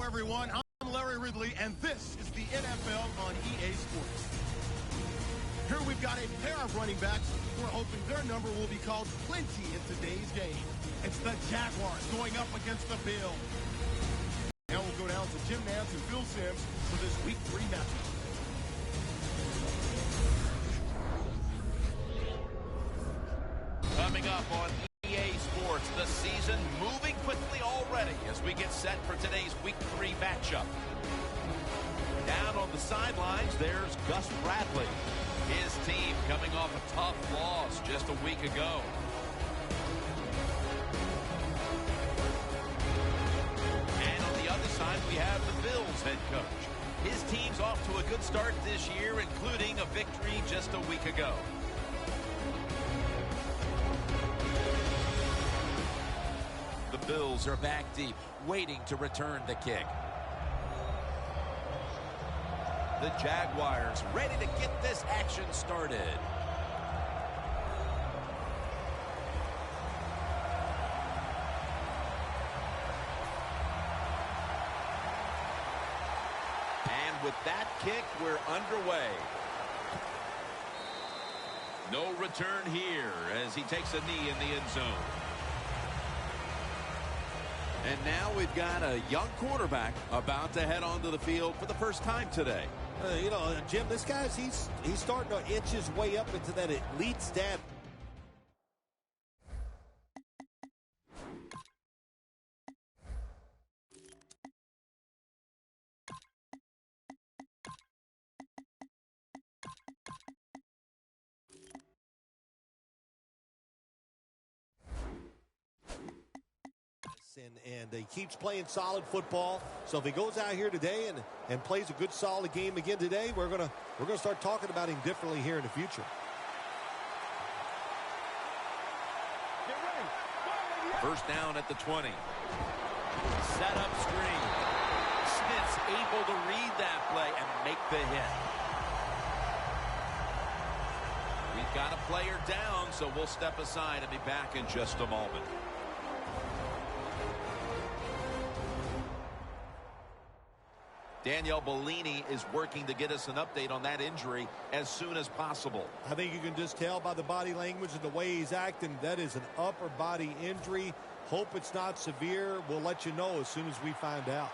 everyone. I'm Larry Ridley, and this is the NFL on EA Sports. Here we've got a pair of running backs who are hoping their number will be called plenty in today's game. It's the Jaguars going up against the Bills. Now we'll go down to Jim Nance and Phil Simms for this Week 3 matchup. Coming up on EA Sports, the season moving quickly already as we get set for today's Week 3 matchup. Down on the sidelines, there's Gus Bradley. His team coming off a tough loss just a week ago. And on the other side, we have the Bills head coach. His team's off to a good start this year, including a victory just a week ago. The Bills are back deep, waiting to return the kick. The Jaguars ready to get this action started. And with that kick, we're underway. No return here as he takes a knee in the end zone. And now we've got a young quarterback about to head onto the field for the first time today. Jim, this guy's he's starting to inch his way up into that elite stat. And he keeps playing solid football. So if he goes out here today and plays a good solid game again today, we're gonna start talking about him differently here in the future. First down at the 20. Set up screen. Smith's able to read that play and make the hit. We've got a player down, so we'll step aside and be back in just a moment. Danielle Bellini is working to get us an update on that injury as soon as possible. I think you can just tell by the body language and the way he's acting, that is an upper body injury. Hope it's not severe. We'll let you know as soon as we find out.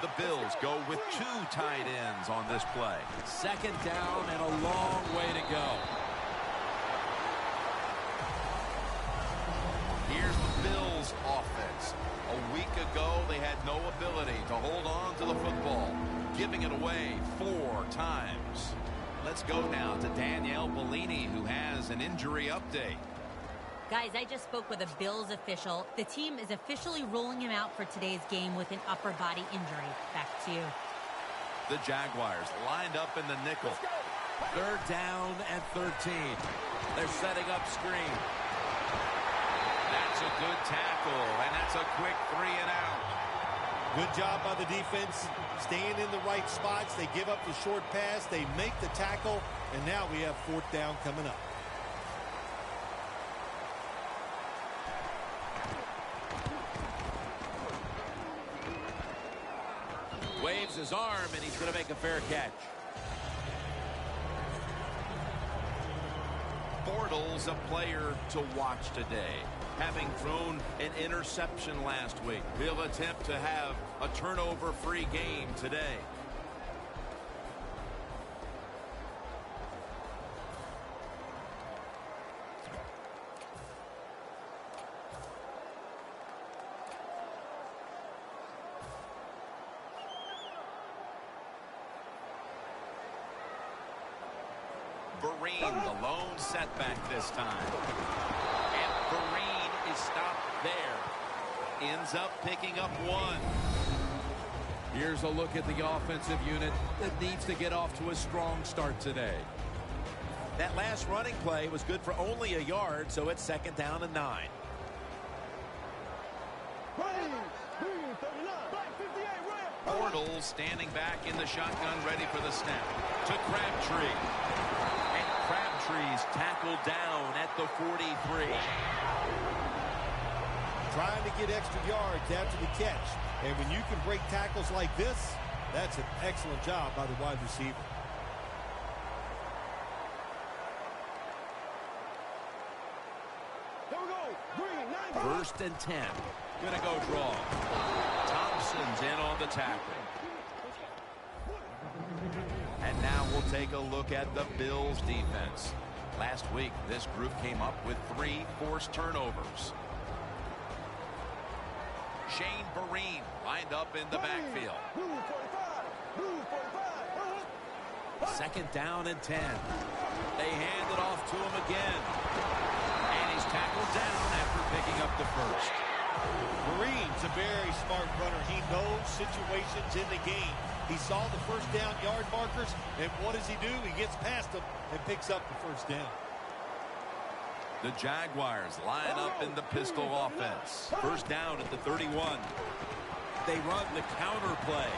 The Bills go with two tight ends on this play. Second down and a long way to go. Here's the Bills offense. A week ago, they had no ability to hold on to the football, giving it away 4 times. Let's go now to Danielle Bellini, who has an injury update. Guys, I just spoke with a Bills official. The team is officially ruling him out for today's game with an upper body injury. Back to you. The Jaguars lined up in the nickel. Third down and 13. They're setting up screen. That's a good tackle, and that's a quick 3 and out. Good job by the defense, staying in the right spots. They give up the short pass, they make the tackle, and now we have 4th down coming up. Waves his arm, and he's going to make a fair catch. Bortles, a player to watch today. Having thrown an interception last week, he'll attempt to have a turnover-free game today. Vereen, the lone setback this time. And Vereen is stopped there. Ends up picking up 1. Here's a look at the offensive unit that needs to get off to a strong start today. That last running play was good for only a yard, so it's 2nd down and 9. Bortles standing back in the shotgun, ready for the snap. To Crabtree. And Crabtree's tackled down at the 43. trying to get extra yards after the catch. And when you can break tackles like this, that's an excellent job by the wide receiver. First and 10. Gonna go draw. Thompson's in on the tackle. And now we'll take a look at the Bills defense. Last week, this group came up with 3 forced turnovers. Shane Vereen lined up in the backfield. Second down and 10. They hand it off to him again. And he's tackled down after picking up the first. Vereen's a very smart runner. He knows situations in the game. He saw the first down yard markers, and what does he do? He gets past them and picks up the first down. The Jaguars line up in the pistol offense. First down at the 31. They run the counter play.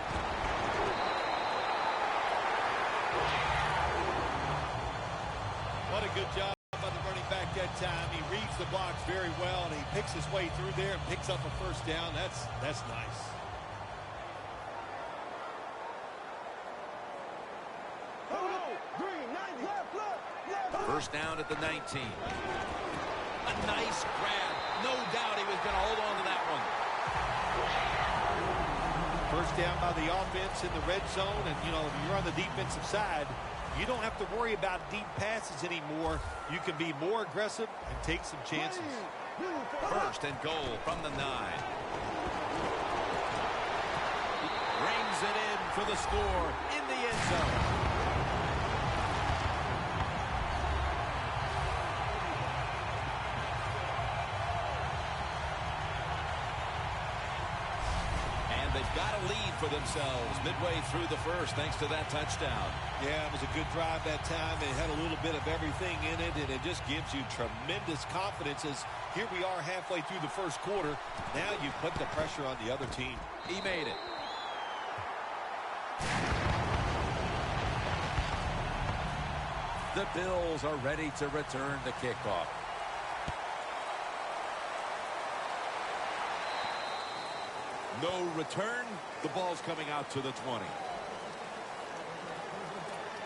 What a good job by the running back that time. He reads the blocks very well, and he picks his way through there and picks up a first down. That's nice. First down at the 19. A nice grab. No doubt he was going to hold on to that one. First down by the offense in the red zone. And, you know, if you're on the defensive side, you don't have to worry about deep passes anymore. You can be more aggressive and take some chances. First and goal from the 9. Rings it in for the score in the end zone. They've got a lead for themselves midway through the first thanks to that touchdown. Yeah, it was a good drive that time. It had a little bit of everything in it, and it just gives you tremendous confidence as here we are halfway through the first quarter. Now you put the pressure on the other team. He made it. The Bills are ready to return the kickoff. No return. The ball's coming out to the 20.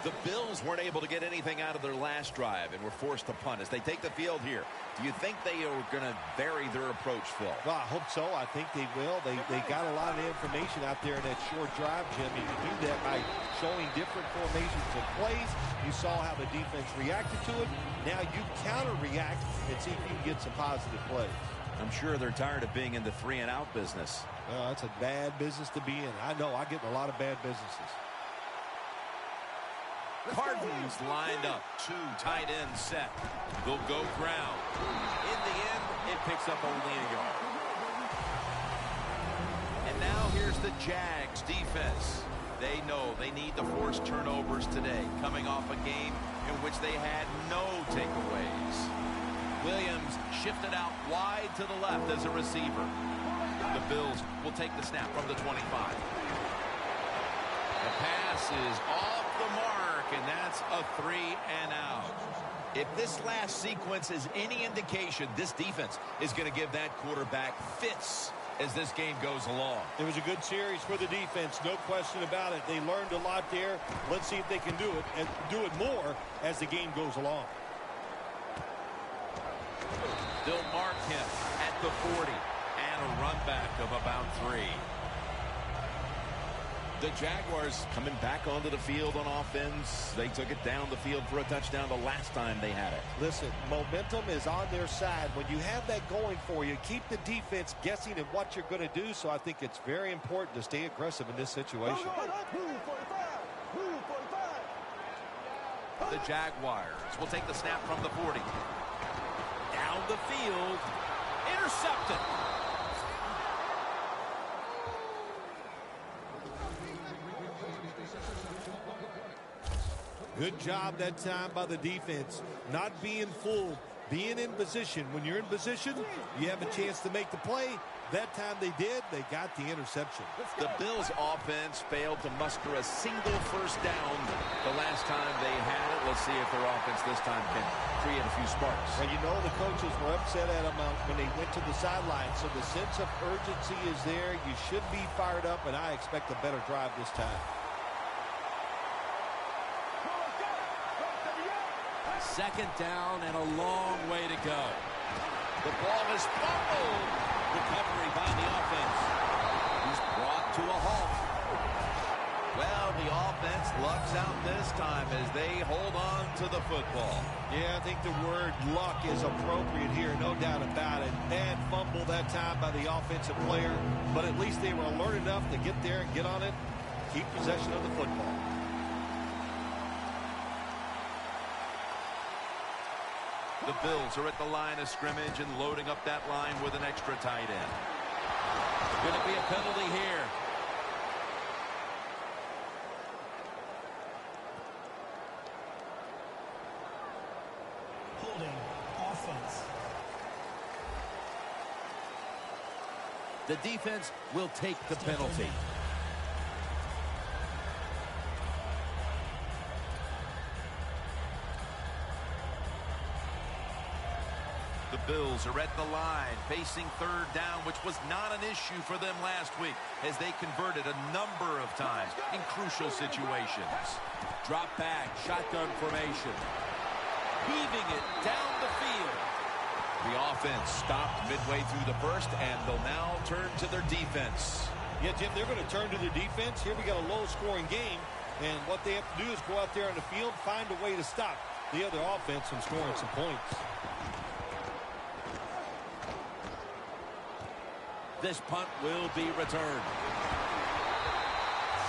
The Bills weren't able to get anything out of their last drive and were forced to punt as they take the field here. Do you think they are going to vary their approach, Phil? Well, I hope so. I think they will. They got a lot of information out there in that short drive, Jim. You can do that by showing different formations and plays. You saw how the defense reacted to it. Now you counter-react and see if you can get some positive plays. I'm sure they're tired of being in the 3-and-out business. That's a bad business to be in. I know. I get in a lot of bad businesses. Cardinals lined up. 2 tight ends set. They'll go ground. In the end, it picks up only a yard. And now here's the Jags defense. They know they need to force turnovers today, coming off a game in which they had no takeaways. Williams shifted out wide to the left as a receiver. The Bills will take the snap from the 25. The pass is off the mark, and that's a 3-and-out. If this last sequence is any indication, this defense is going to give that quarterback fits as this game goes along. It was a good series for the defense, no question about it. They learned a lot there. Let's see if they can do it and do it more as the game goes along. They'll mark him at the 40 and a run back of about 3. The Jaguars coming back onto the field on offense. They took it down the field for a touchdown the last time they had it. Listen, momentum is on their side. When you have that going for you, keep the defense guessing at what you're going to do. So I think it's very important to stay aggressive in this situation. The Jaguars will take the snap from the 40. Down the field. Intercepted. Good job that time by the defense. Not being fooled, being in position. When you're in position, you have a chance to make the play. That time they did, they got the interception. The Bills offense failed to muster a single first down the last time they had it. Let's see if their offense this time can create a few sparks. Well, you know the coaches were upset at them when they went to the sideline, so the sense of urgency is there. You should be fired up, and I expect a better drive this time. Second down and a long way to go. The ball is fumbled. Recovery by the offense. He's brought to a halt. Well, the offense lucks out this time as they hold on to the football. Yeah, I think the word luck is appropriate here, no doubt about it. Bad fumble that time by the offensive player, but at least they were alert enough to get there and get on it, keep possession of the football. The Bills are at the line of scrimmage and loading up that line with an extra tight end. Going to be a penalty here. Holding offense. The defense will take the penalty. The Bills are at the line, facing third down, which was not an issue for them last week as they converted a number of times in crucial situations. Drop back, shotgun formation. Heaving it down the field. The offense stopped midway through the first, and they'll now turn to their defense. Yeah, Jim, they're going to turn to their defense. Here we got a low-scoring game, and what they have to do is go out there on the field, find a way to stop the other offense from scoring some points. This punt will be returned.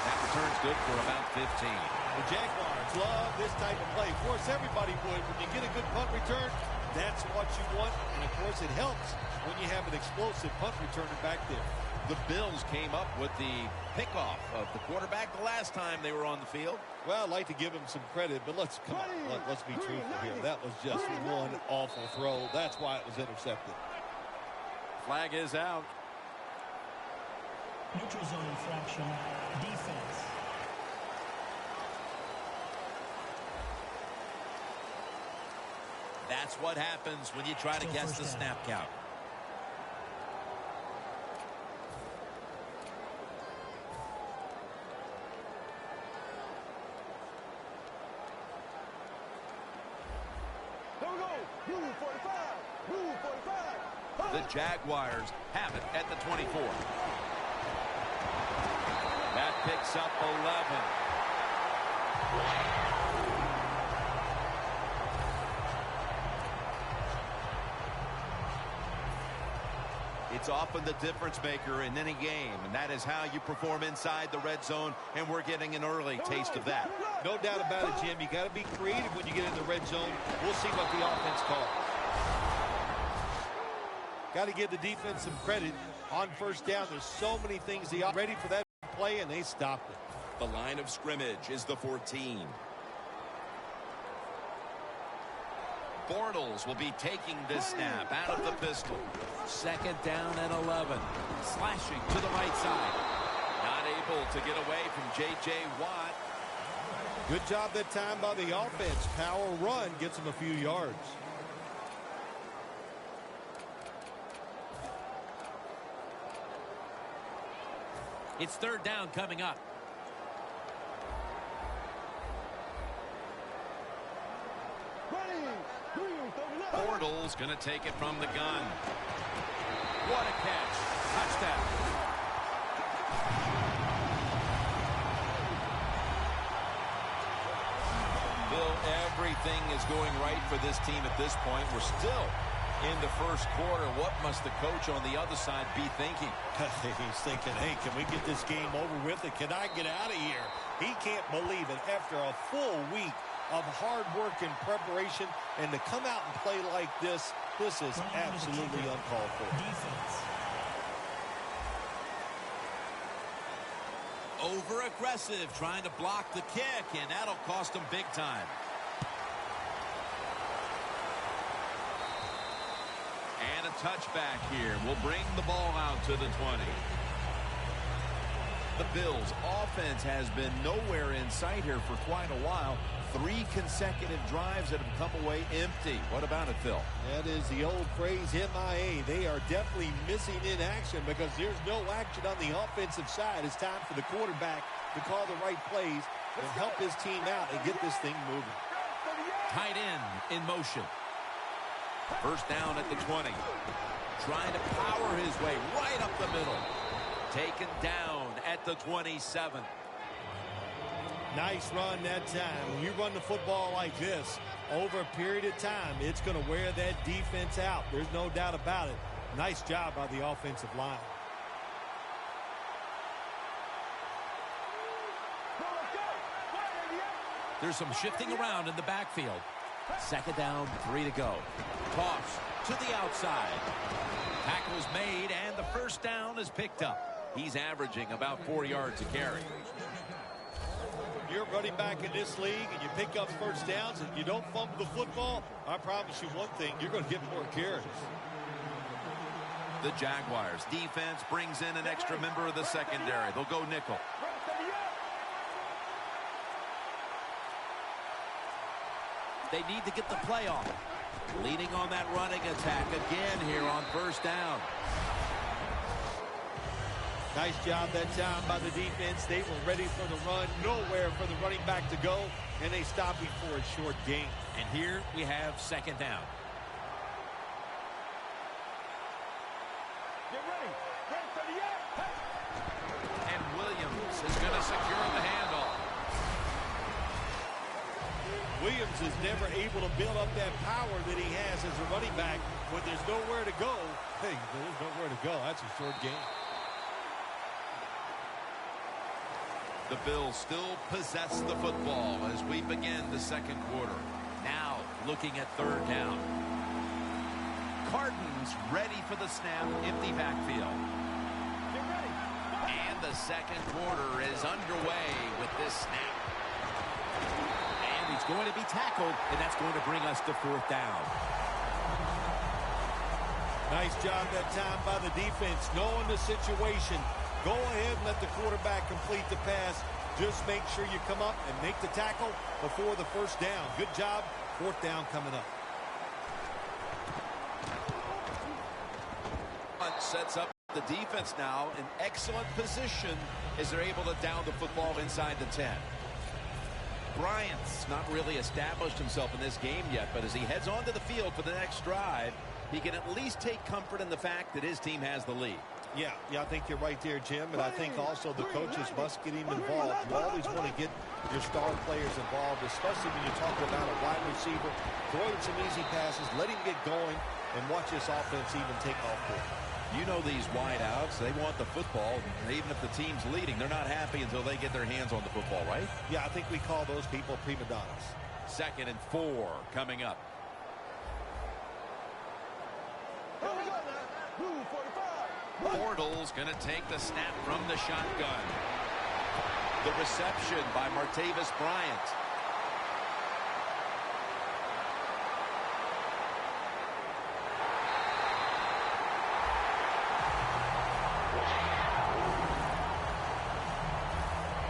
That return's good for about 15. The Jaguars love this type of play. Of course, everybody would. When you get a good punt return, that's what you want. And, of course, it helps when you have an explosive punt returner back there. The Bills came up with the pickoff of the quarterback the last time they were on the field. Well, I'd like to give him some credit, but let's be truthful here. That was just one awful throw. That's why it was intercepted. Flag is out. Neutral zone infraction. Defense. That's what happens when you try to guess the snap count. The Jaguars have it at the 24. That picks up 11. It's often the difference maker in any game, and that is how you perform inside the red zone, and we're getting an early taste of that. No doubt about it, Jim. You got to be creative when you get in the red zone. We'll see what the offense calls. Got to give the defense some credit on first down. There's so many things they are ready for that play, and they stopped it. The line of scrimmage is the 14. Bortles will be taking this snap out of the pistol. Second down and 11. Slashing to the right side. Not able to get away from J.J. Watt. Good job that time by the offense. Power run gets them a few yards. It's third down coming up. Bortles going to take it from the gun. What a catch. Touchdown. Bill, everything is going right for this team at this point. We're still in the first quarter. What must the coach on the other side be thinking? He's thinking, hey, can we get this game over with and can I get out of here? He can't believe it. After a full week of hard work and preparation, and to come out and play like this is absolutely uncalled for. Defense. Over-aggressive, trying to block the kick, and that'll cost him big time. And a touchback here. We'll bring the ball out to the 20. The Bills' offense has been nowhere in sight here for quite a while. 3 consecutive drives that have come away empty. What about it, Phil? That is the old phrase, MIA. They are definitely missing in action because there's no action on the offensive side. It's time for the quarterback to call the right plays and help his team out and get this thing moving. Tight end in motion. First down at the 20. Trying to power his way right up the middle. Taken down at the 27. Nice run that time. When you run the football like this over a period of time, it's going to wear that defense out. There's no doubt about it. Nice job by the offensive line. There's some shifting around in the backfield. Second down, 3 to go. Toss to the outside. Tackle's made, and the first down is picked up. He's averaging about 4 yards a carry. You're running back in this league, and you pick up first downs, and you don't fumble the football, I promise you one thing, you're going to get more carries. The Jaguars defense brings in an extra member of the secondary. They'll go nickel. They need to get the play off. Leading on that running attack again here on first down. Nice job that time by the defense. They were ready for the run. Nowhere for the running back to go, and they stopped him for a short gain. And here we have second down. Get ready. And Williams is going to secure the handoff. Williams is never able to build up that power that he has as a running back. When there's nowhere to go, hey, there's nowhere to go. That's a short gain. The Bills still possess the football as we begin the second quarter. Now looking at third down. Cardin's ready for the snap, empty backfield. And the second quarter is underway with this snap. And he's going to be tackled, and that's going to bring us to fourth down. Nice job that time by the defense, knowing the situation. Go ahead and let the quarterback complete the pass. Just make sure you come up and make the tackle before the first down. Good job. Fourth down coming up. Sets up the defense now in excellent position as they're able to down the football inside the 10. Bryant's not really established himself in this game yet, but as he heads onto the field for the next drive, he can at least take comfort in the fact that his team has the lead. Yeah, I think you're right there, Jim. And I think also the coaches must get him involved. You always want to get your star players involved, especially when you're talking about a wide receiver. Throw him some easy passes, let him get going, and watch this offense even take off for him. You know these wideouts, they want the football. Even if the team's leading, they're not happy until they get their hands on the football, right? Yeah, I think we call those people prima donnas. 2nd and 4 coming up. Bortles going to take the snap from the shotgun. The reception by Martavis Bryant.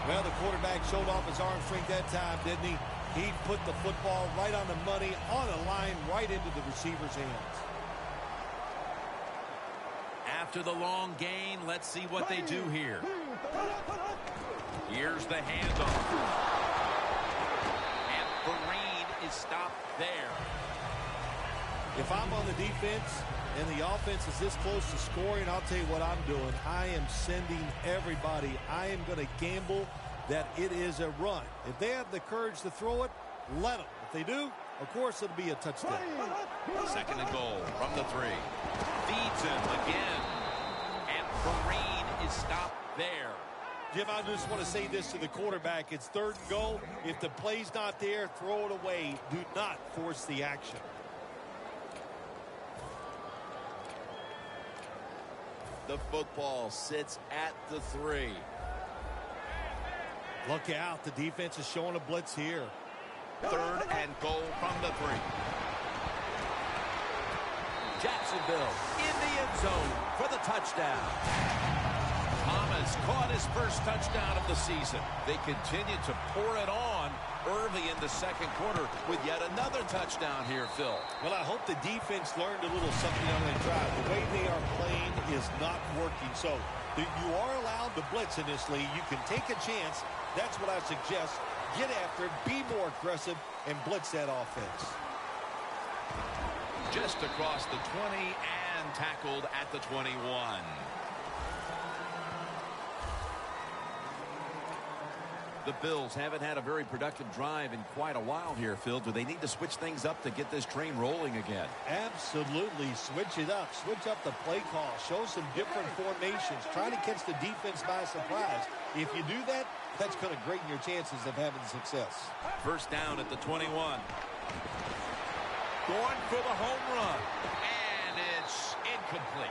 Well, the quarterback showed off his arm strength that time, didn't he? He put the football right on the money, on a line, right into the receiver's hands. After the long gain, let's see what they do here. Here's the handoff. And Vereen is stopped there. If I'm on the defense and the offense is this close to scoring, I'll tell you what I'm doing. I am sending everybody. I am going to gamble that it is a run. If they have the courage to throw it, let them. If they do, of course it'll be a touchdown. 2nd and goal from the 3. Feeds him again. And Vereen is stopped there. Jim, I just want to say this to the quarterback. It's 3rd and goal. If the play's not there, throw it away. Do not force the action. The football sits at the 3. Look out. The defense is showing a blitz here. 3rd and goal from the 3. Jacksonville in the end zone for the touchdown. Thomas caught his first touchdown of the season. They continue to pour it on early in the second quarter with yet another touchdown here, Phil. Well, I hope the defense learned a little something on that drive. The way they are playing is not working. So you are allowed to blitz in this league. You can take a chance. That's what I suggest. Get after it, be more aggressive, and blitz that offense. Just across the 20 and tackled at the 21. The Bills haven't had a very productive drive in quite a while here, Phil. Do they need to switch things up to get this train rolling again? Absolutely. Switch it up. Switch up the play call. Show some different formations. Try to catch the defense by surprise. If you do that, that's going to greaten your chances of having success. First down at the 21. Going for the home run. And it's incomplete.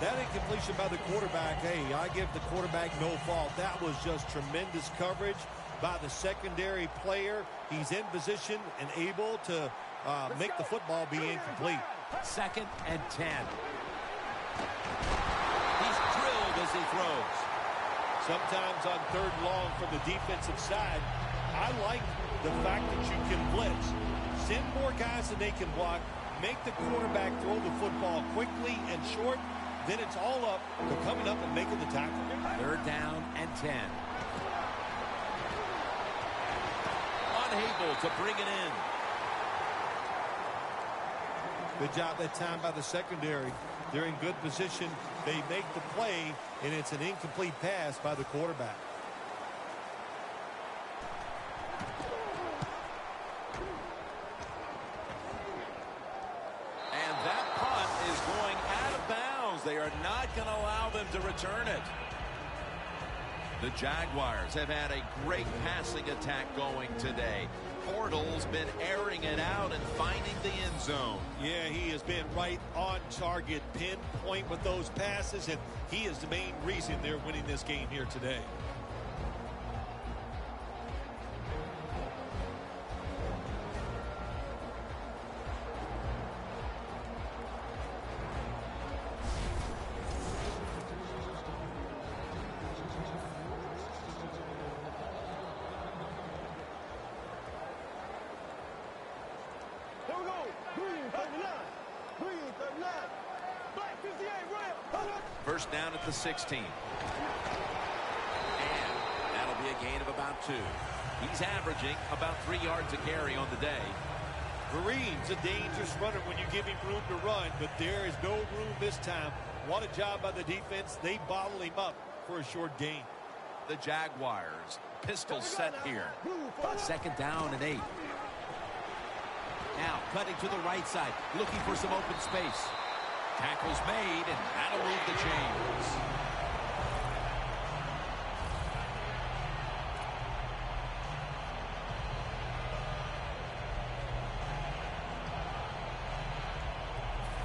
That incompletion by the quarterback, hey, I give the quarterback no fault. That was just tremendous coverage by the secondary player. He's in position and able to make the football be incomplete. 2nd and 10. He's drilled as he throws. Sometimes on 3rd and long from the defensive side, I like the fact that you can blitz. Send more guys than they can block. Make the quarterback throw the football quickly and short. Then it's all up to coming up and making the tackle. 3rd down and 10. Unable to bring it in. Good job that time by the secondary. They're in good position. They make the play, and it's an incomplete pass by the quarterback. And that punt is going out of bounds. They are not going to allow them to return it. The Jaguars have had a great passing attack going today. Bortles been airing it out and finding the end zone. Yeah, he has been right on target, pinpoint with those passes, and he is the main reason they're winning this game here today. First down at the 16. And that'll be a gain of about 2. He's averaging about 3 yards a carry on the day. Green's a dangerous runner when you give him room to run, but there is no room this time. What a job by the defense. They bottle him up for a short gain. The Jaguars pistol set here. 2nd down and 8. Now cutting to the right side, looking for some open space. Tackle's made, and that'll move the chains.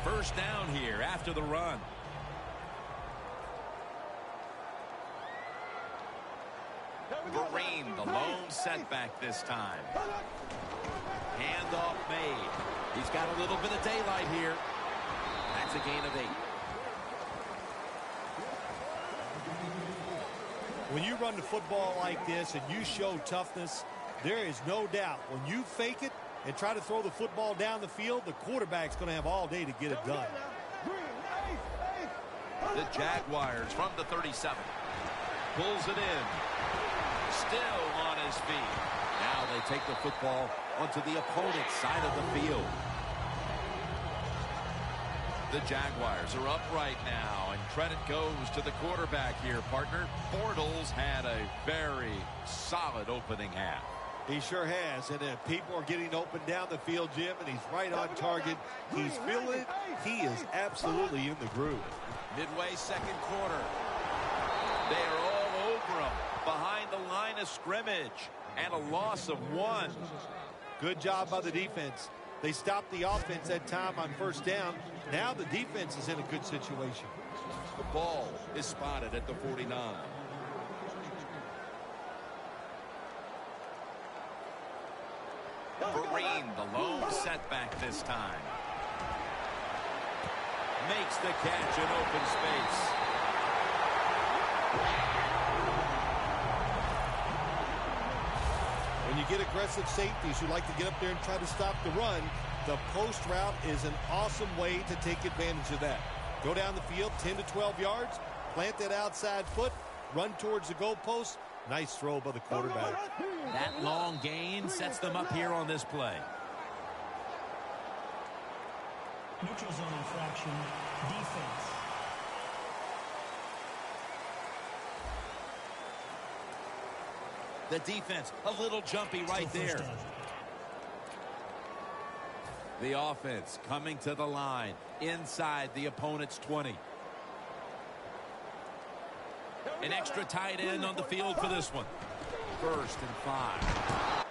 First down here after the run. Green, the lone setback this time. Handoff made. He's got a little bit of daylight here. That's a gain of 8. When you run the football like this and you show toughness, there is no doubt when you fake it and try to throw the football down the field, the quarterback's going to have all day to get it done. The Jaguars from the 37. Pulls it in. Still on his feet. Now they take the football onto the opponent's side of the field. The Jaguars are up right now, and credit goes to the quarterback here, partner. Bortles had a very solid opening half. He sure has, and people are getting open down the field, Jim, and he's right on target. He's feeling it. He is absolutely in the groove. Midway second quarter. They are all over him behind the line of scrimmage, and a loss of 1. Good job by the defense. They stopped the offense that time on first down. Now the defense is in a good situation. The ball is spotted at the 49. Green, the No setback this time. Makes the catch in open space. When you get aggressive safeties who like to get up there and try to stop the run, the post route is an awesome way to take advantage of that. Go down the field 10 to 12 yards, plant that outside foot, run towards the goalpost. Nice throw by the quarterback. That long gain sets them up here on this play. Neutral zone infraction, defense. The defense, a little jumpy right there. The offense coming to the line inside the opponent's 20. An extra tight end on the field for this one. 1st and 5.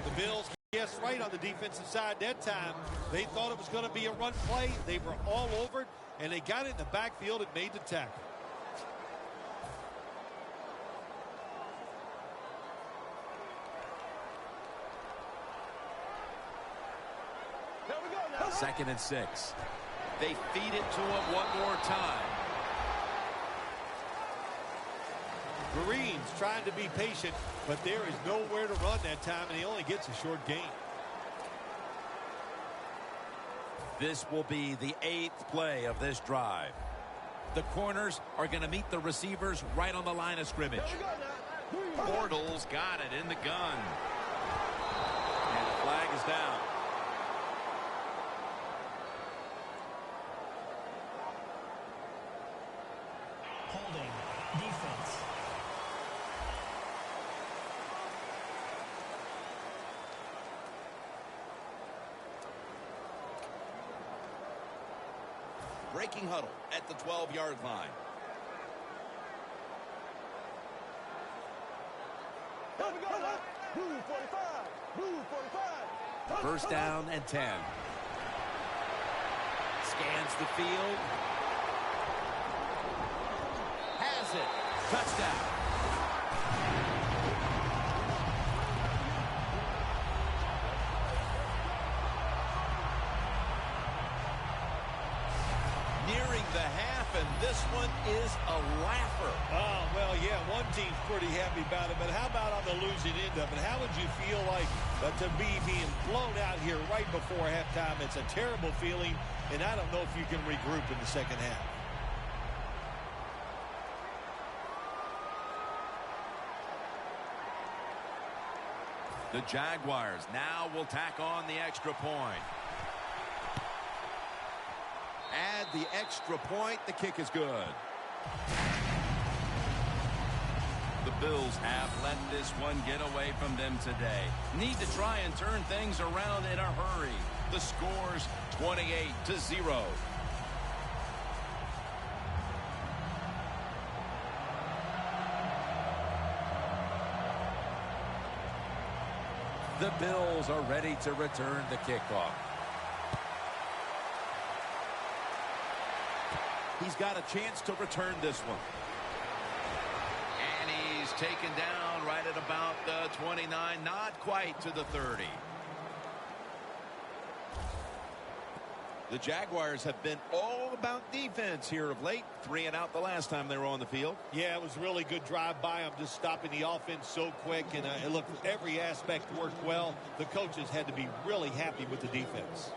The Bills guessed right on the defensive side that time. They thought it was going to be a run play. They were all over it, and they got it in the backfield and made the tackle. Second and 6. They feed it to him one more time. Marines trying to be patient, but there is nowhere to run that time, and he only gets a short gain. This will be the 8th play of this drive. The corners are going to meet the receivers right on the line of scrimmage. Bortles got it in the gun. And the flag is down. Holding, defense. Breaking huddle at the 12-yard line. First down and 10. Scans the field. Has it. Touchdown. Nearing the half, and this one is a laugher. Oh, well, yeah, one team's pretty happy about it, but how about on the losing end of it? How would you feel like to be being blown out here right before halftime? It's a terrible feeling, and I don't know if you can regroup in the second half. The Jaguars now will tack on the extra point. Add the extra point. The kick is good. The Bills have let this one get away from them today. Need to try and turn things around in a hurry. The score's 28-0. The Bills are ready to return the kickoff. He's got a chance to return this one. And he's taken down right at about the 29, not quite to the 30. The Jaguars have been all about defense here of late. 3 and out the last time they were on the field. Yeah, it was a really good drive by them, just stopping the offense so quick. And look, every aspect worked well. The coaches had to be really happy with the defense.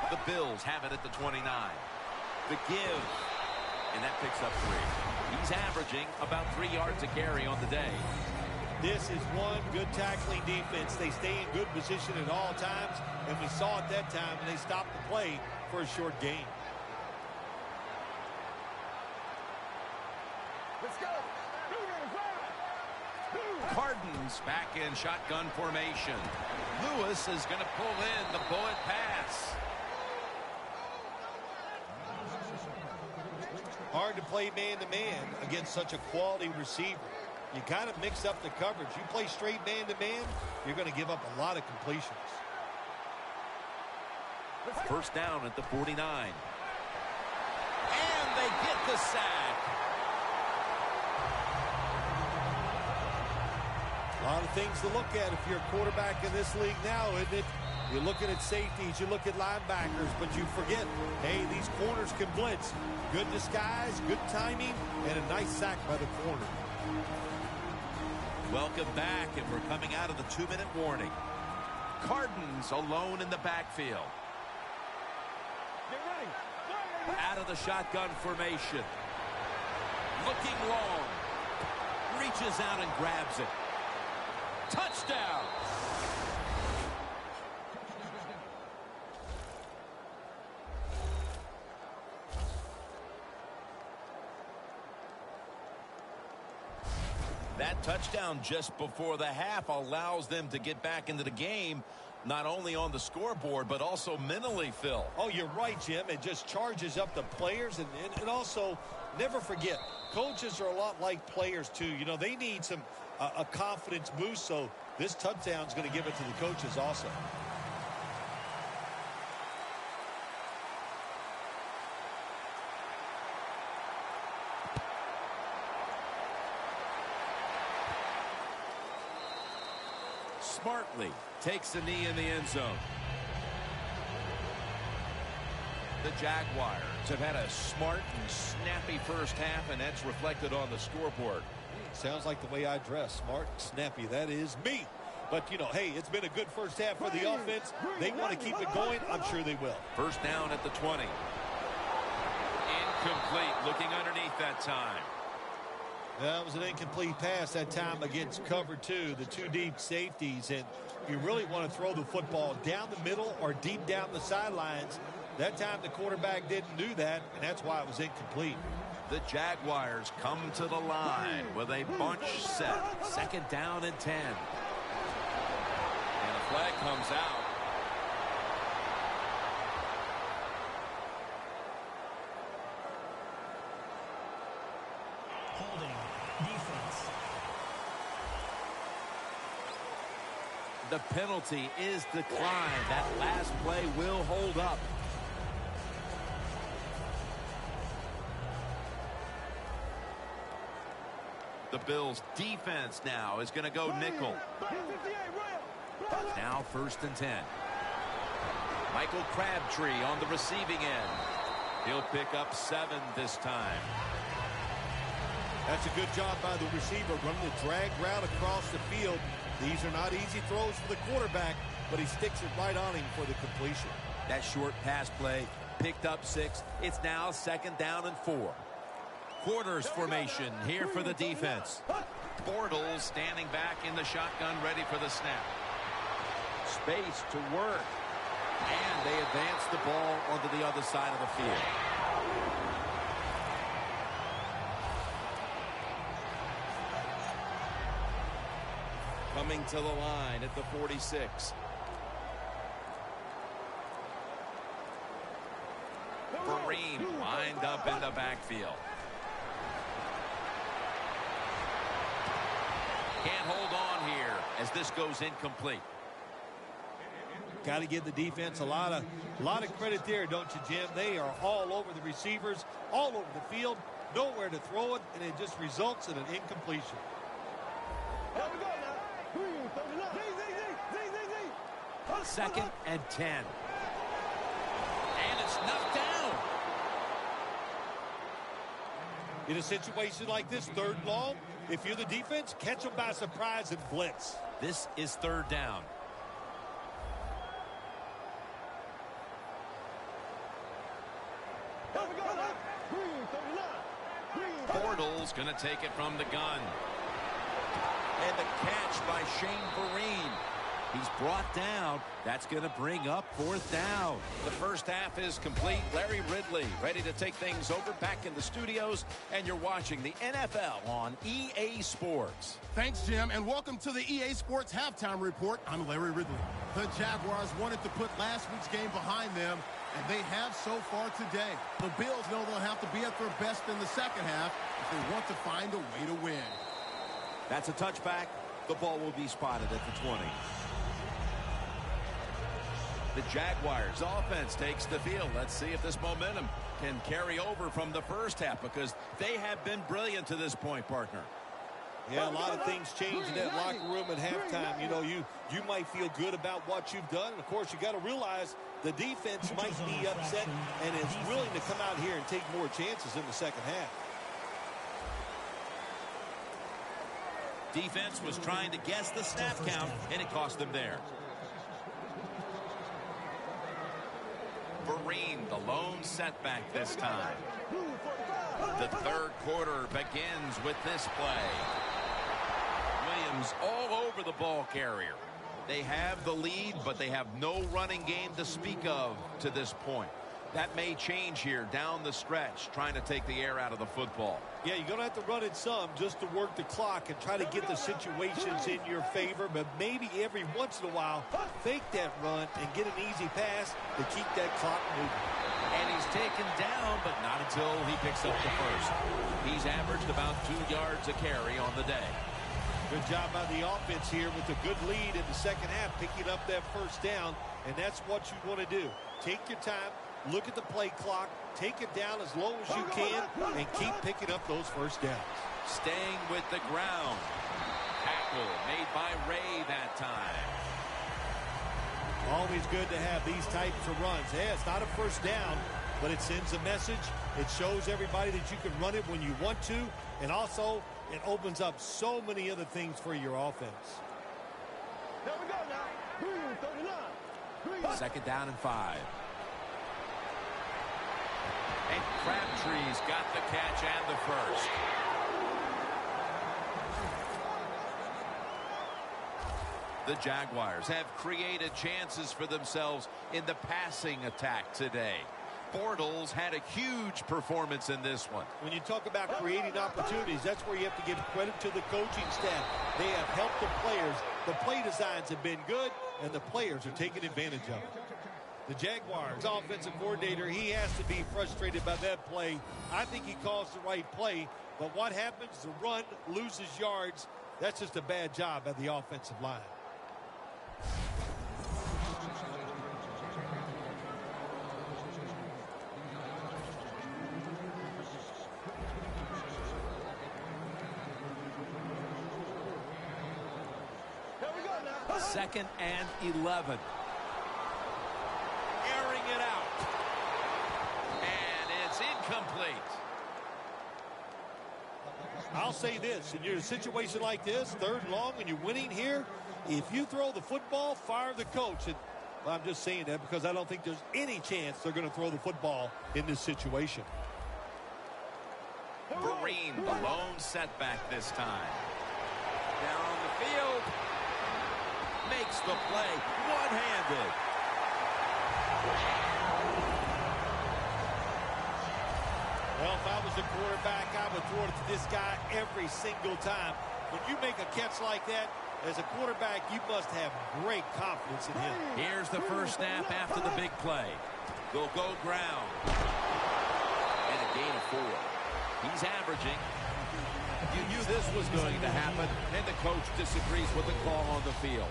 The Bills have it at the 29. The give. And that picks up 3. He's averaging about 3 yards a carry on the day. This is one good tackling defense. They stay in good position at all times, and we saw it that time, and they stopped the play for a short gain. Let's go. Cardinals back in shotgun formation. Lewis is going to pull in the bullet pass. Hard to play man-to-man against such a quality receiver. You got to mix up the coverage. You play straight man-to-man, you're going to give up a lot of completions. First down at the 49. And they get the sack. A lot of things to look at if you're a quarterback in this league now, isn't it? You're looking at safeties, you look at linebackers, but you forget, hey, these corners can blitz. Good disguise, good timing, and a nice sack by the corner. Welcome back, and we're coming out of the 2-minute warning. Cardinals alone in the backfield. Get ready. Out of the shotgun formation. Looking long. Reaches out and grabs it. Touchdown! That touchdown just before the half allows them to get back into the game, not only on the scoreboard, but also mentally, Phil. Oh, you're right, Jim. It just charges up the players. And also, never forget, coaches are a lot like players, too. You know, they need some a confidence boost, so this touchdown is going to give it to the coaches also. Smartly takes the knee in the end zone. The Jaguars have had a smart and snappy first half, and that's reflected on the scoreboard. Sounds like the way I dress. Smart, snappy. That is me. But, you know, hey, it's been a good first half for the offense. They want to keep it going. I'm sure they will. First down at the 20. Incomplete. Looking underneath that time. That was an incomplete pass that time against cover two, the two deep safeties. And you really want to throw the football down the middle or deep down the sidelines. That time the quarterback didn't do that, and that's why it was incomplete. The Jaguars come to the line with a bunch set. Second down and 10. And a flag comes out. Holding. Defense. The penalty is declined. That last play will hold up. The Bills defense now is going to go nickel. Now first and 10. Michael Crabtree on the receiving end. He'll pick up 7 this time. That's a good job by the receiver, running the drag route across the field. These are not easy throws for the quarterback, but he sticks it right on him for the completion. That short pass play picked up 6. It's now second down and 4. Quarters formation here for the defense. Bortles standing back in the shotgun, ready for the snap. Space to work. And they advance the ball onto the other side of the field. Coming to the line at the 46. Vereen lined up in the backfield. Can't hold on here as this goes incomplete. Got to give the defense a lot of credit there, don't you, Jim? They are all over the receivers, all over the field, nowhere to throw it, and it just results in an incompletion. Second and 10. And it's knocked down. In a situation like this, third and long, if you're the defense, catch them by surprise and blitz. This is third down. Bortles going to take it from the gun. And the catch by Shane Vereen. He's brought down. That's going to bring up fourth down. The first half is complete. Larry Ridley ready to take things over back in the studios. And you're watching the NFL on EA Sports. Thanks, Jim, and welcome to the EA Sports Halftime Report. I'm Larry Ridley. The Jaguars wanted to put last week's game behind them, and they have so far today. The Bills know they'll have to be at their best in the second half if they want to find a way to win. That's a touchback. The ball will be spotted at the 20. The Jaguars offense takes the field. Let's see if this momentum can carry over from the first half, because they have been brilliant to this point, partner. Yeah, a lot of things change in that locker room at halftime. You know, you might feel good about what you've done. And, of course, you got to realize the defense might be upset and is willing to come out here and take more chances in the second half. Defense was trying to guess the snap count, and it cost them there. Vereen, the lone setback this time. The third quarter begins with this play. Williams all over the ball carrier. They have the lead, but they have no running game to speak of to this point. That may change here down the stretch, trying to take the air out of the football. Yeah, you're going to have to run it some just to work the clock and try to get the situations in your favor, but maybe every once in a while, fake that run and get an easy pass to keep that clock moving. And he's taken down, but not until he picks up the first. He's averaged about 2 yards a carry on the day. Good job by the offense here with a good lead in the second half, picking up that first down, and that's what you want to do. Take your time, look at the play clock, take it down as low as you can, and keep picking up those first downs. Staying with the ground. Tackle made by Ray that time. Always good to have these types of runs. Yeah, it's not a first down, but it sends a message. It shows everybody that you can run it when you want to, and also it opens up so many other things for your offense. There we go now. 39. Second down and 5. And Crabtree's got the catch and the first. The Jaguars have created chances for themselves in the passing attack today. Bortles had a huge performance in this one. When you talk about creating opportunities, that's where you have to give credit to the coaching staff. They have helped the players. The play designs have been good, and the players are taking advantage of it. The Jaguars offensive coordinator, he has to be frustrated by that play. I think he calls the right play, but what happens? The run loses yards. That's just a bad job by the offensive line. Second and 11. Airing it out. And it's incomplete. I'll say this, in your situation like this, 3rd and long, and you're winning here, if you throw the football, fire the coach. And I'm just saying that because I don't think there's any chance they're going to throw the football in this situation. Vereen, the lone setback this time. Down on the field. Makes the play one-handed. Well, if I was a quarterback, I would throw it to this guy every single time. When you make a catch like that, as a quarterback, you must have great confidence in him. Here's the first snap after the big play. They'll go ground. And a gain of 4. He's averaging. You knew this was going to happen, and the coach disagrees with the call on the field.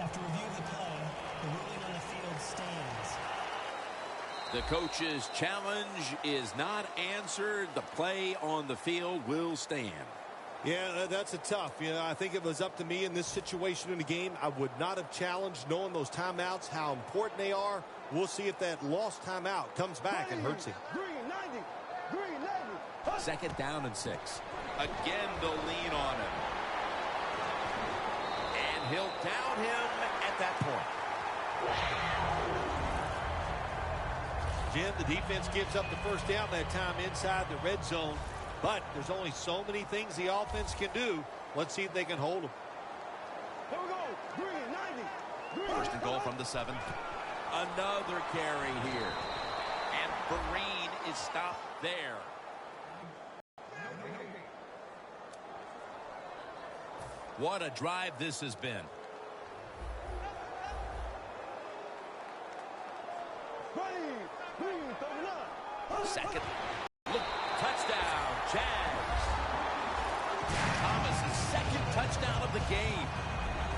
After review of the play, the ruling on the field stands. The coach's challenge is not answered. The play on the field will stand. Yeah, that's a tough. You know, I think if it was up to me in this situation in the game, I would not have challenged, knowing those timeouts, how important they are. We'll see if that lost timeout comes back and hurts him. Green 90. Green 90. Second down and 6. Again, they'll lean on him. And he'll down him at that point. Jim, the defense gives up the first down that time inside the red zone. But there's only so many things the offense can do. Let's see if they can hold them. Here we go. Green 90. Green First and goal from the 7. Another carry here. And Vereen is stopped there. What a drive this has been. Second. Look, touchdown, Jags. Thomas's second touchdown of the game.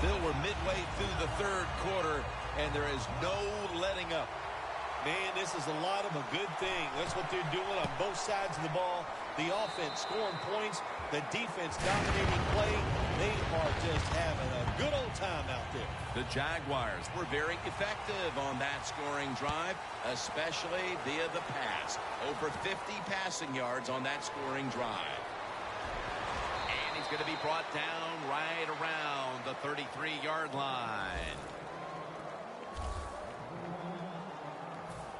Bill, we're midway through the third quarter, and there is no letting up. Man, this is a lot of a good thing. That's what they're doing on both sides of the ball. The offense scoring points, the defense dominating play. They are just having a good old time out there. The Jaguars were very effective on that scoring drive, especially via the pass. Over 50 passing yards on that scoring drive. And he's going to be brought down right around the 33-yard line.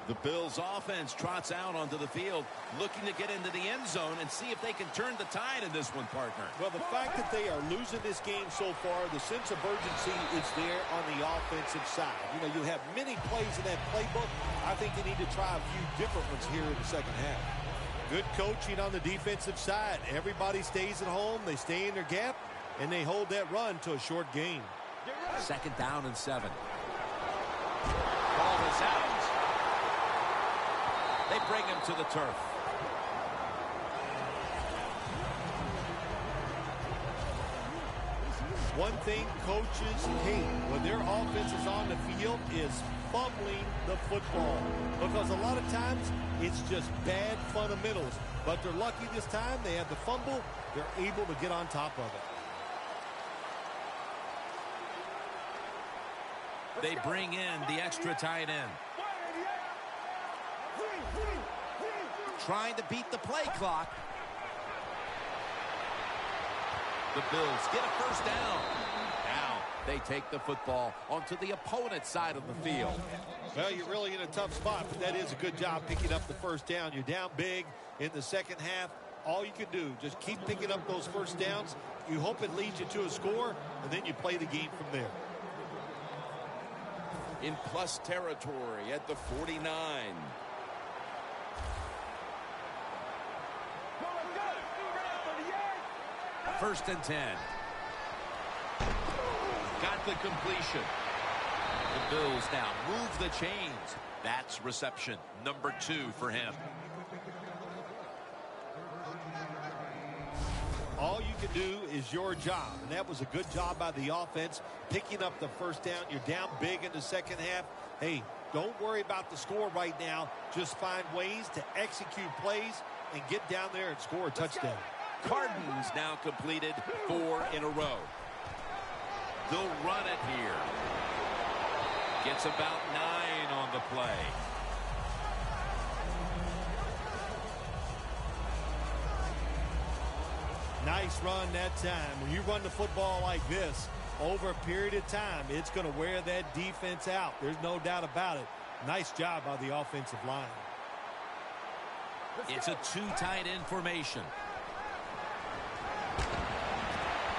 The Bills offense trots out onto the field, looking to get into the end zone and see if they can turn the tide in this one, partner. Well, the fact that they are losing this game so far, the sense of urgency is there on the offensive side. You know, you have many plays in that playbook. I think they need to try a few different ones here in the second half. Good coaching on the defensive side. Everybody stays at home. They stay in their gap, and they hold that run to a short gain. Second down and 7. Ball is out. They bring him to the turf. One thing coaches hate when their offense is on the field is fumbling the football. Because a lot of times it's just bad fundamentals. But they're lucky this time. They had the fumble. They're able to get on top of it. They bring in the extra tight end. Trying to beat the play clock. The Bills get a first down. Now they take the football onto the opponent's side of the field. Well, you're really in a tough spot, but that is a good job picking up the first down. You're down big in the second half. All you can do, just keep picking up those first downs. You hope it leads you to a score, and then you play the game from there. In plus territory at the 49. First and 10. Got the completion. The Bills now move the chains. That's reception number 2 for him. All you can do is your job, and that was a good job by the offense, picking up the first down. You're down big in the second half. Hey, don't worry about the score right now. Just find ways to execute plays and get down there and score a touchdown. Cardinals now completed 4 in a row. They'll run it here. Gets about 9 on the play. Nice run that time. When you run the football like this, over a period of time, it's going to wear that defense out. There's no doubt about it. Nice job by the offensive line. It's a 2 tight end formation.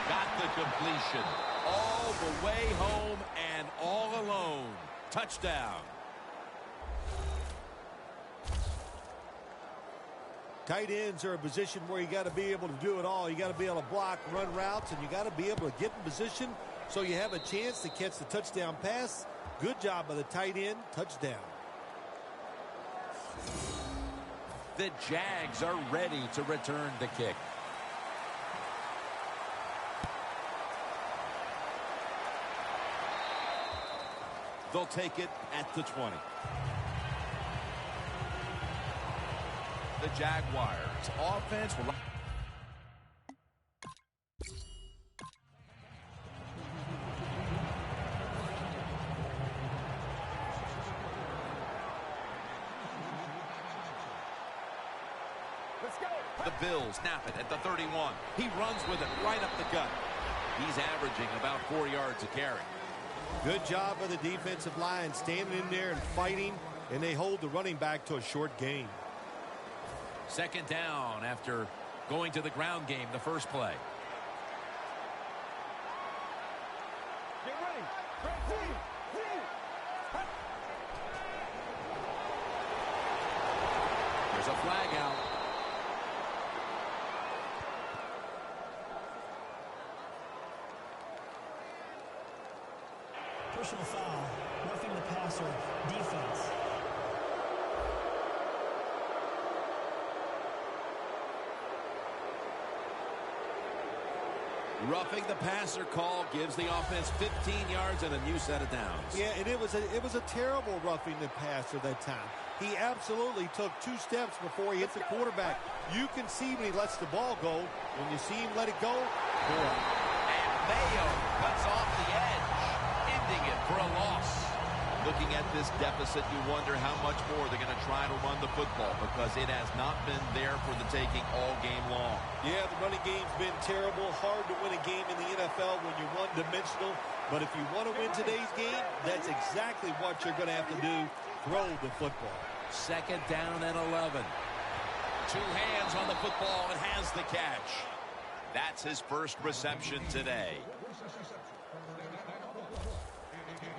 Got the completion. All the way home and all alone. Touchdown. Tight ends are a position where you got to be able to do it all. You got to be able to block, run routes, and you got to be able to get in position so you have a chance to catch the touchdown pass. Good job by the tight end. Touchdown. The Jags are ready to return the kick. They'll take it at the 20. The Jaguars offense will... The Bills snap it at the 31. He runs with it right up the gut. He's averaging about 4 yards a carry. Good job by the defensive line standing in there and fighting, and they hold the running back to a short gain. Second down after going to the ground game the first play. Get ready. There's a flag out. Personal foul. Roughing the passer. Defense. Roughing the passer call gives the offense 15 yards and a new set of downs. Yeah, and it was a terrible roughing the passer that time. He absolutely took 2 steps before he hit the quarterback. You can see when he lets the ball go. When you see him let it go, boy. And Mayo cuts off the edge, ending it for a loss. Looking at this deficit, you wonder how much more they're going to try to run the football because it has not been there for the taking all game long. Yeah, the running game's been terrible. Hard to win a game in the NFL when you're one-dimensional. But if you want to win today's game, that's exactly what you're going to have to do. Throw the football. Second down and 11. 2 hands on the football and has the catch. That's his first reception today.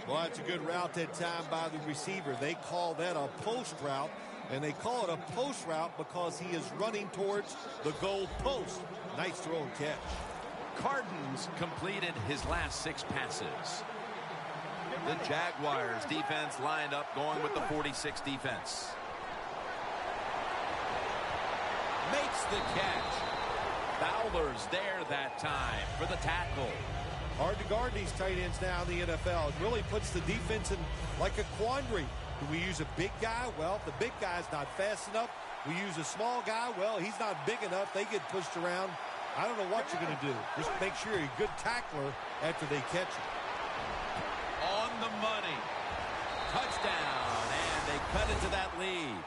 Well, that's a good route that time by the receiver. They call that a post route, and they call it a post route because he is running towards the goal post. Nice throw and catch. Cardin's completed his last 6 passes. The Jaguars defense lined up going with the 46 defense. Makes the catch. Fowler's there that time for the tackle. Hard to guard these tight ends now in the NFL. It really puts the defense in like a quandary. Do we use a big guy? Well, if the big guy's not fast enough, we use a small guy. Well, he's not big enough. They get pushed around. I don't know what you're going to do. Just make sure you're a good tackler after they catch it. On the money. Touchdown. And they cut into that lead.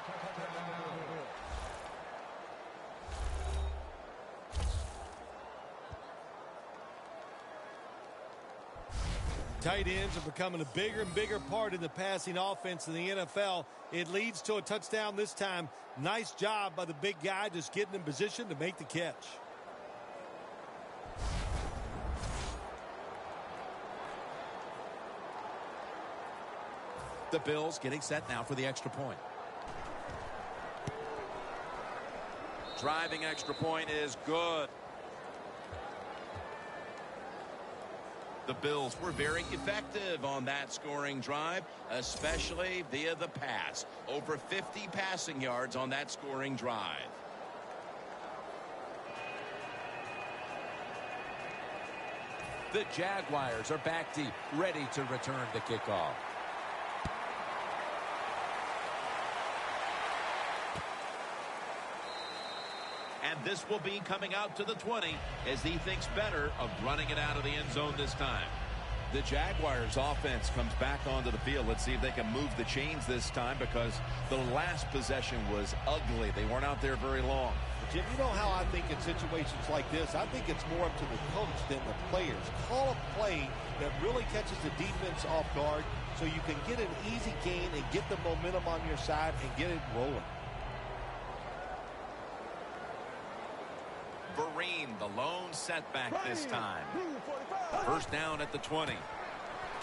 Tight ends are becoming a bigger and bigger part in the passing offense in the NFL. It leads to a touchdown this time. Nice job by the big guy just getting in position to make the catch. The Bills getting set now for the extra point. Driving extra point is good. The Bills were very effective on that scoring drive, especially via the pass. Over 50 passing yards on that scoring drive. The Jaguars are back deep, ready to return the kickoff. And this will be coming out to the 20 as he thinks better of running it out of the end zone this time. The Jaguars offense comes back onto the field. Let's see if they can move the chains this time because the last possession was ugly. They weren't out there very long. Jim, you know how I think in situations like this, I think it's more up to the coach than the players. Call a play that really catches the defense off guard so you can get an easy gain and get the momentum on your side and get it rolling. Vereen, the lone setback this time. First down at the 20.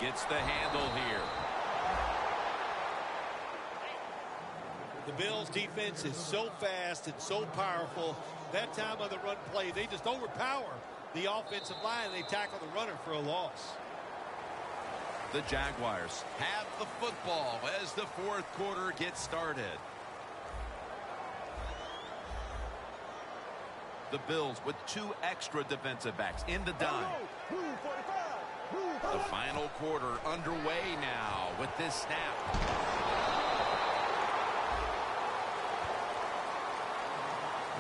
Gets the handle here. The Bills defense is so fast and so powerful. That time on the run play, they just overpower the offensive line. They tackle the runner for a loss. The Jaguars have the football as the fourth quarter gets started. The Bills with 2 extra defensive backs in the dime. The final quarter underway now with this snap.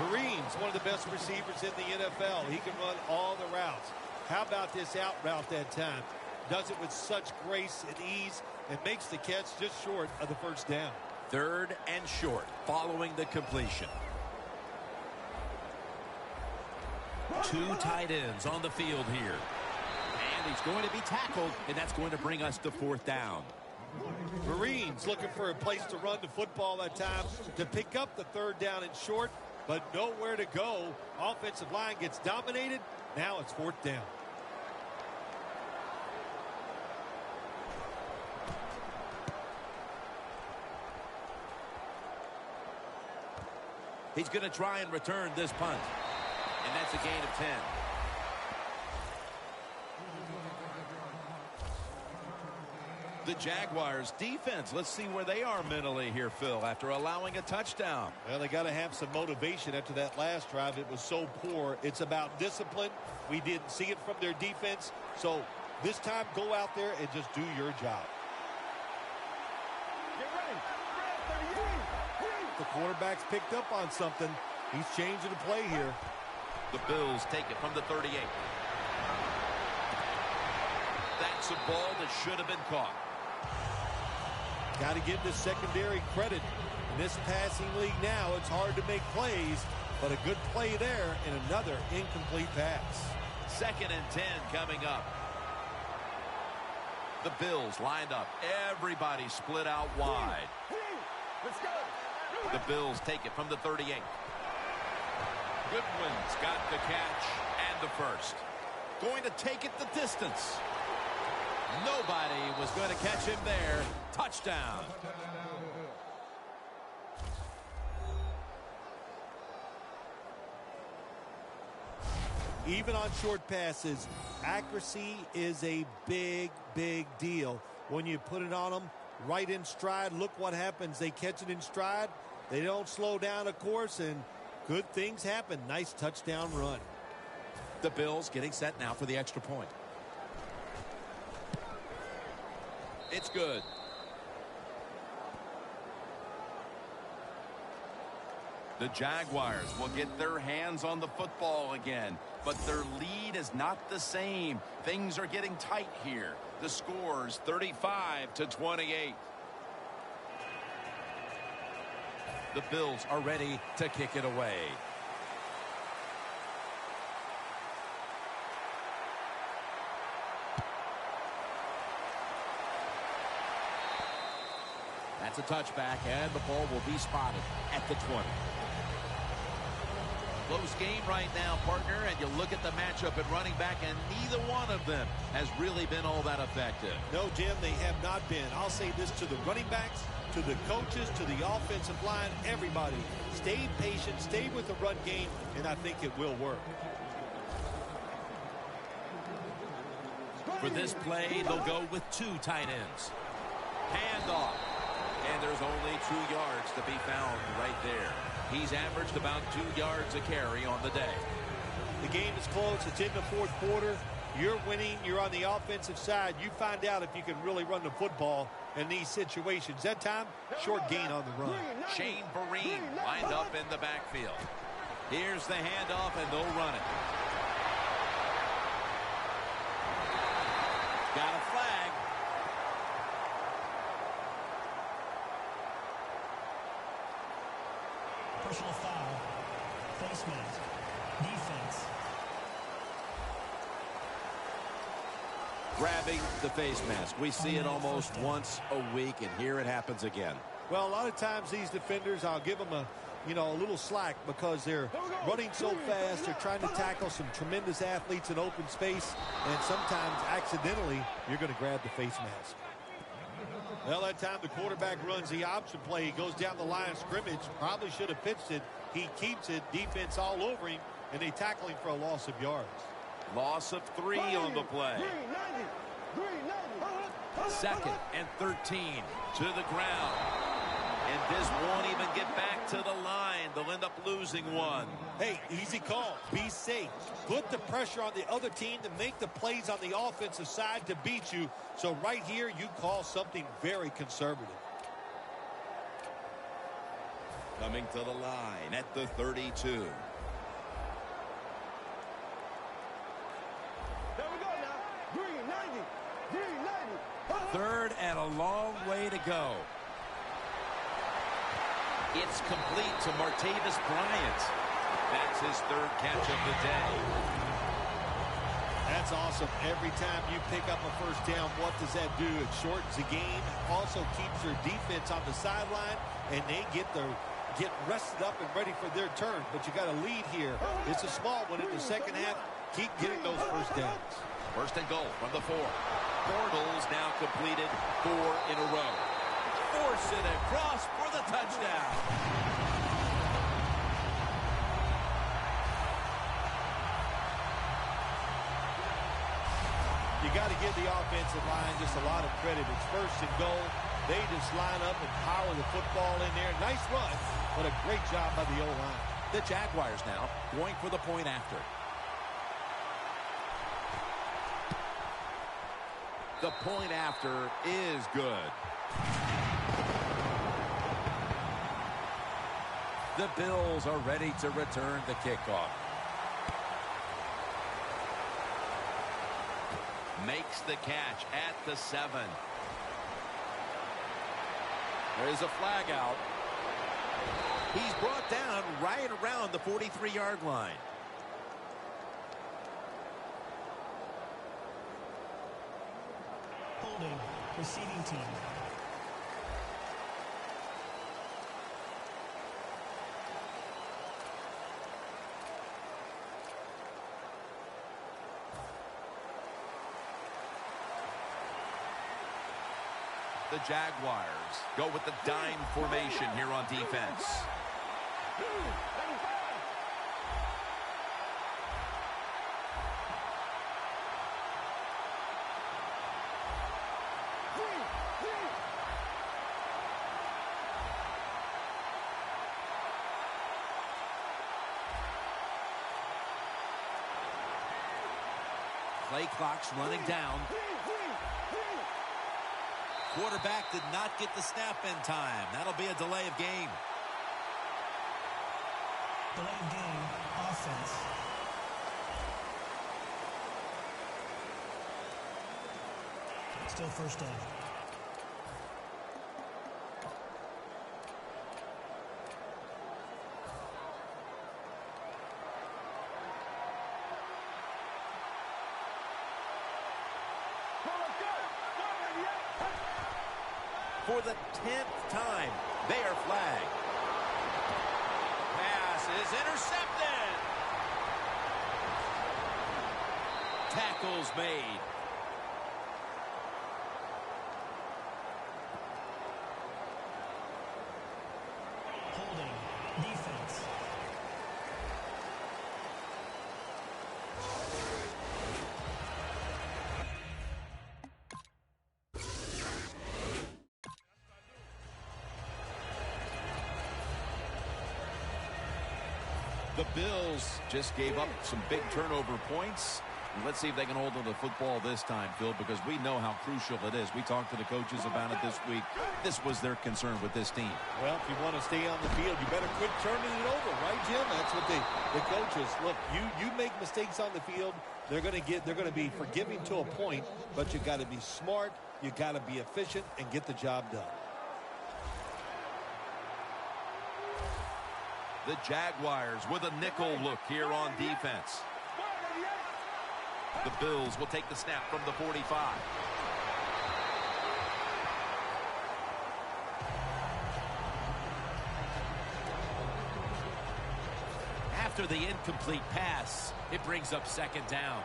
Vereen's one of the best receivers in the NFL. He can run all the routes. How about this out route that time? Does it with such grace and ease and makes the catch just short of the first down. 3rd and short following the completion. 2 tight ends on the field here. And he's going to be tackled, and that's going to bring us to 4th down. Vereen's looking for a place to run the football that time to pick up the 3rd down and short, but nowhere to go. Offensive line gets dominated. Now it's 4th down. He's going to try and return this punt. And that's a gain of 10. The Jaguars defense, let's see where they are mentally here, Phil, after allowing a touchdown. Well, they got to have some motivation after that last drive. It was so poor. It's about discipline. We didn't see it from their defense. So this time, go out there and just do your job. Get ready. The quarterback's picked up on something. He's changing the play here. The Bills take it from the 38. That's a ball that should have been caught. Got to give the secondary credit. In this passing league now, it's hard to make plays, but a good play there and another incomplete pass. 2nd and 10 coming up. The Bills lined up. Everybody split out wide. Let's go. The Bills take it from the 38. Goodwin's got the catch and the first. Going to take it the distance. Nobody was going to catch him there. Touchdown. Even on short passes, accuracy is a big, big deal. When you put it on them right in stride, look what happens. They catch it in stride. They don't slow down, of course, and good things happen. Nice touchdown run. The Bills getting set now for the extra point. It's good. The Jaguars will get their hands on the football again, but their lead is not the same. Things are getting tight here. The score's 35-28. The Bills are ready to kick it away. That's a touchback, and the ball will be spotted at the 20. Close game right now, partner, and you look at the matchup at running back, and neither one of them has really been all that effective. No, Jim, they have not been. I'll say this to the running backs, to the coaches, to the offensive line, everybody. Stay patient, stay with the run game, and I think it will work. For this play, they'll go with 2 tight ends. Handoff. And there's only 2 yards to be found right there. He's averaged about 2 yards a carry on the day. The game is close. It's in the 4th quarter. You're winning. You're on the offensive side. You find out if you can really run the football in these situations. That time, short gain on the run. Shane Vereen lined up in the backfield. Here's the handoff, and they'll run it. Got a flag. Personal foul. Face mask. Defense. Grabbing the face mask. We see it almost once a week, and here it happens again. Well, a lot of times these defenders, I'll give them a little slack because they're running so fast. They're trying to tackle some tremendous athletes in open space, and sometimes accidentally you're going to grab the face mask. Well, that time the quarterback runs the option play. He goes down the line of scrimmage. Probably should have pitched it. He keeps it. Defense all over him, and they tackle him for a loss of yards. Loss of 3 on the play. 2nd and 13 to the ground. And this won't even get back to the line. They'll end up losing 1. Hey, easy call. Be safe. Put the pressure on the other team to make the plays on the offensive side to beat you. So right here, you call something very conservative. Coming to the line at the 32. There we go now. Green 90. Green 90. 3rd and a long way to go. It's complete to Martavis Bryant. That's his 3rd catch of the day. That's awesome. Every time you pick up a first down, what does that do? It shortens the game, also keeps your defense on the sideline, and they get rested up and ready for their turn. But you got a lead here. It's a small one in the second half. Keep getting those first downs. 1st and goal from the 4. Bortles now completed 4 in a row. Force it across for the touchdown. You got to give the offensive line just a lot of credit. It's first and goal. They just line up and power the football in there. Nice run, but a great job by the O-line. The Jaguars now going for the point after. The point after is good. The Bills are ready to return the kickoff. Makes the catch at the 7. There's a flag out. He's brought down right around the 43-yard line. Holding, receiving team. The Jaguars go with the dime formation here on defense. Play clock's running down. Quarterback did not get the snap in time. That'll be a delay of game. Delay of game, offense. Still first down. For the 10th time, they are flagged. Pass is intercepted. Tackles made. Holding, defense. The Bills just gave up some big turnover points. And let's see if they can hold on to the football this time, Phil, because we know how crucial it is. We talked to the coaches about it this week. This was their concern with this team. Well, if you want to stay on the field, you better quit turning it over, right, Jim? That's what the coaches look. You make mistakes on the field, they're going to be forgiving to a point, but you got to be smart, you got to be efficient, and get the job done. The Jaguars with a nickel look here on defense. The Bills will take the snap from the 45. After the incomplete pass, it brings up second down.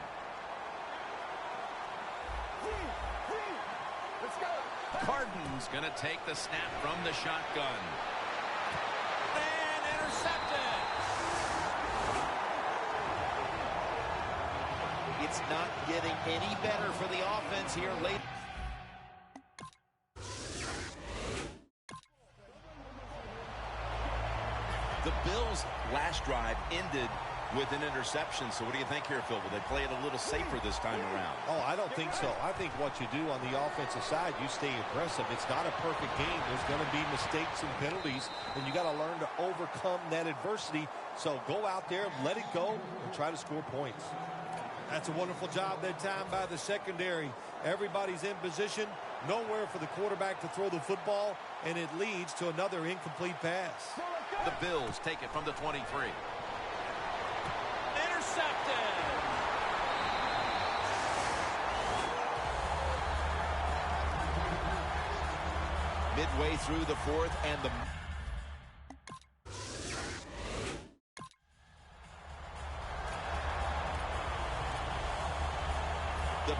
Carden's going to take the snap from the shotgun. And intercepted. It's not getting any better for the offense here late. The Bills' last drive ended with an interception. So what do you think here, Phil? Will they play it a little safer this time around? Oh, I don't think so. I think what you do on the offensive side, you stay aggressive. It's not a perfect game. There's going to be mistakes and penalties, and you got to learn to overcome that adversity. So go out there, let it go, and try to score points. That's a wonderful job that time by the secondary. Everybody's in position, nowhere for the quarterback to throw the football, and it leads to another incomplete pass. The Bills take it from the 23. Intercepted. Midway through the fourth, and the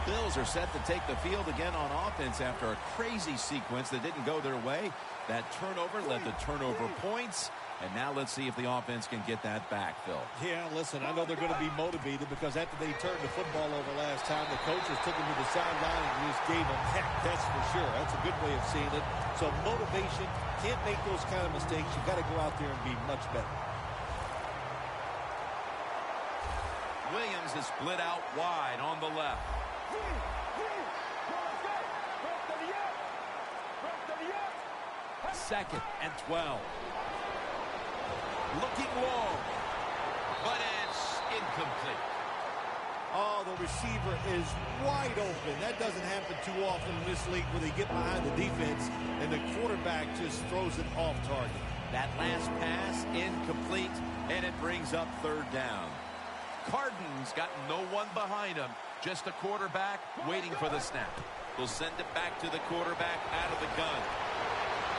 Bills are set to take the field again on offense after a crazy sequence that didn't go their way. That turnover led to turnover points, And now let's see if the offense can get that back, Phil. Yeah, listen, I know they're going to be motivated because after they turned the football over last time, the coaches took them to the sideline and just gave them heck, that's for sure. That's a good way of seeing it. So motivation, can't make those kind of mistakes. You've got to go out there and be much better. Williams is split out wide on the left. Second and 12. Looking long, but it's incomplete. Oh, the receiver is wide open. That doesn't happen too often in this league where they get behind the defense and the quarterback just throws it off target. That last pass, incomplete, and it brings up third down. Carden's got no one behind him, just a quarterback waiting for the snap. They'll send it back to the quarterback out of the gun.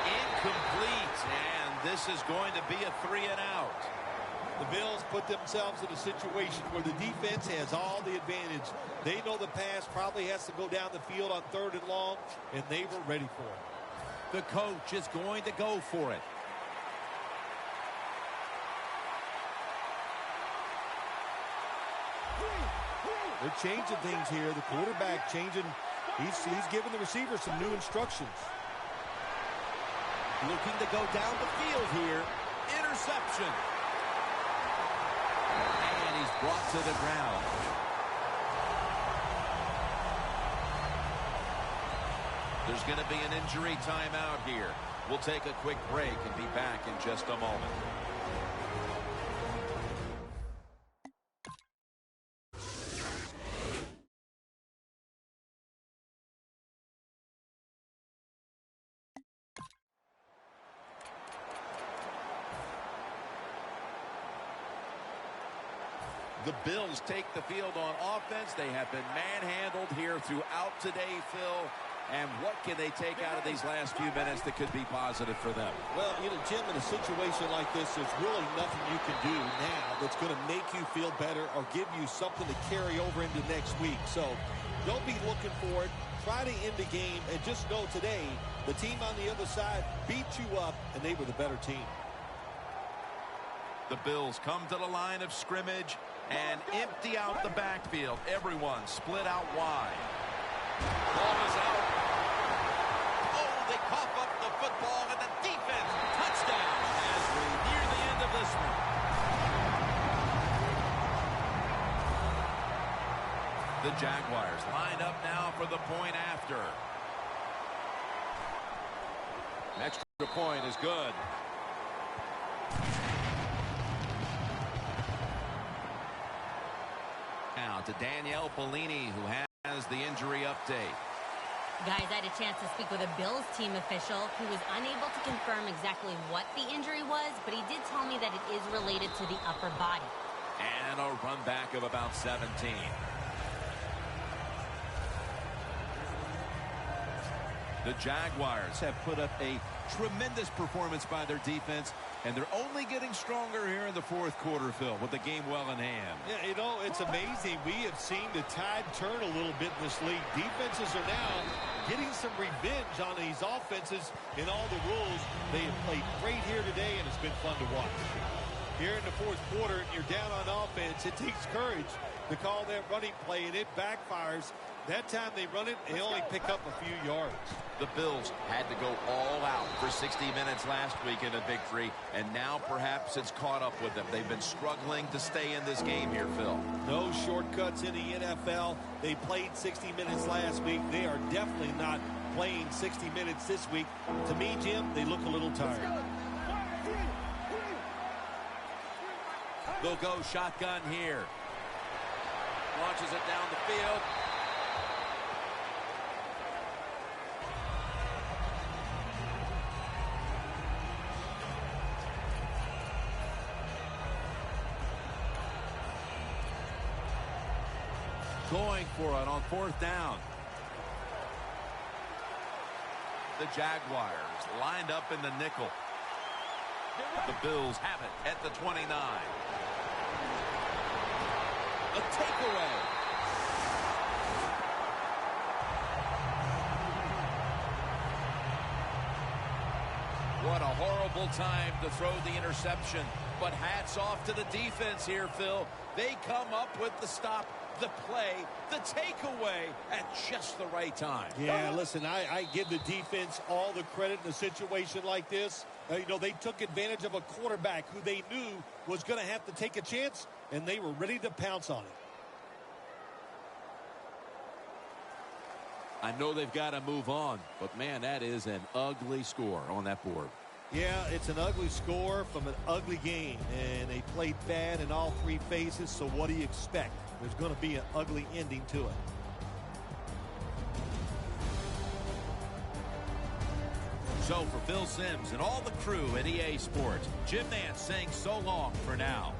Incomplete, and this is going to be a 3-and-out. The Bills put themselves in a situation where the defense has all the advantage. They know the pass probably has to go down the field on 3rd and long, and they were ready for it. The coach is going to go for it. They're changing things here. The quarterback changing. He's giving the receiver some new instructions. Looking to go down the field here. Interception. And he's brought to the ground. There's going to be an injury timeout here. We'll take a quick break and be back in just a moment. The Bills take the field on offense. They have been manhandled here throughout today, Phil. And what can they take out of these last few minutes that could be positive for them? Well, Jim, in a situation like this, there's really nothing you can do now that's going to make you feel better or give you something to carry over into next week. So don't be looking for it. Try to end the game and just know today the team on the other side beat you up and they were the better team. The Bills come to the line of scrimmage and empty out the backfield. Everyone split out wide. Ball is out. Oh, they cough up the football and the defense. Touchdown as we near the end of this one. The Jaguars line up now for the point after. An extra point is good. Now to Danielle Bellini, who has the injury update. Guys, I had a chance to speak with a Bills team official who was unable to confirm exactly what the injury was, but he did tell me that it is related to the upper body. And a run back of about 17. The Jaguars have put up a tremendous performance by their defense, and they're only getting stronger here in the fourth quarter, Phil, with the game well in hand. Yeah, it's amazing. We have seen the tide turn a little bit in this league. Defenses are now getting some revenge on these offenses in all the rules. They have played great here today, and it's been fun to watch. Here in the fourth quarter, you're down on offense. It takes courage to call that running play, and it backfires. That time they run it, they only pick up a few yards. The Bills had to go all out for 60 minutes last week in a victory, and now perhaps it's caught up with them. They've been struggling to stay in this game here, Phil. No shortcuts in the NFL. They played 60 minutes last week. They are definitely not playing 60 minutes this week. To me, Jim, they look a little tired. They'll go shotgun here. Launches it down the field. Going for it on fourth down. The Jaguars lined up in the nickel. The Bills have it at the 29. A takeaway. What a horrible time to throw the interception, but hats off to the defense here, Phil. They come up with the stop, the play, the takeaway at just the right time. Yeah, listen, I give the defense all the credit in a situation like this. You know, they took advantage of a quarterback who they knew was going to have to take a chance, and they were ready to pounce on it. I know they've got to move on, but, man, that is an ugly score on that board. Yeah, it's an ugly score from an ugly game, and they played bad in all three phases, so what do you expect? There's going to be an ugly ending to it. So for Phil Simms and all the crew at EA Sports, Jim Nance saying so long for now.